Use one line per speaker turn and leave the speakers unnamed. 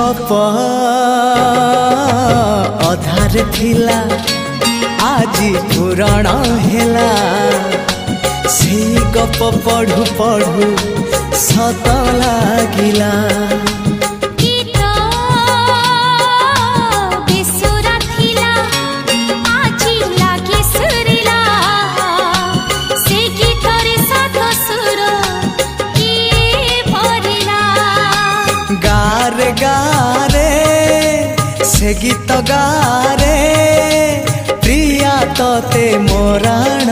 गप अधार थिला आजी पुराण हेला से गप पढ़ु पढ़ु सत लागिला गारे गारे से गीत गारे प्रिया तोते मोराण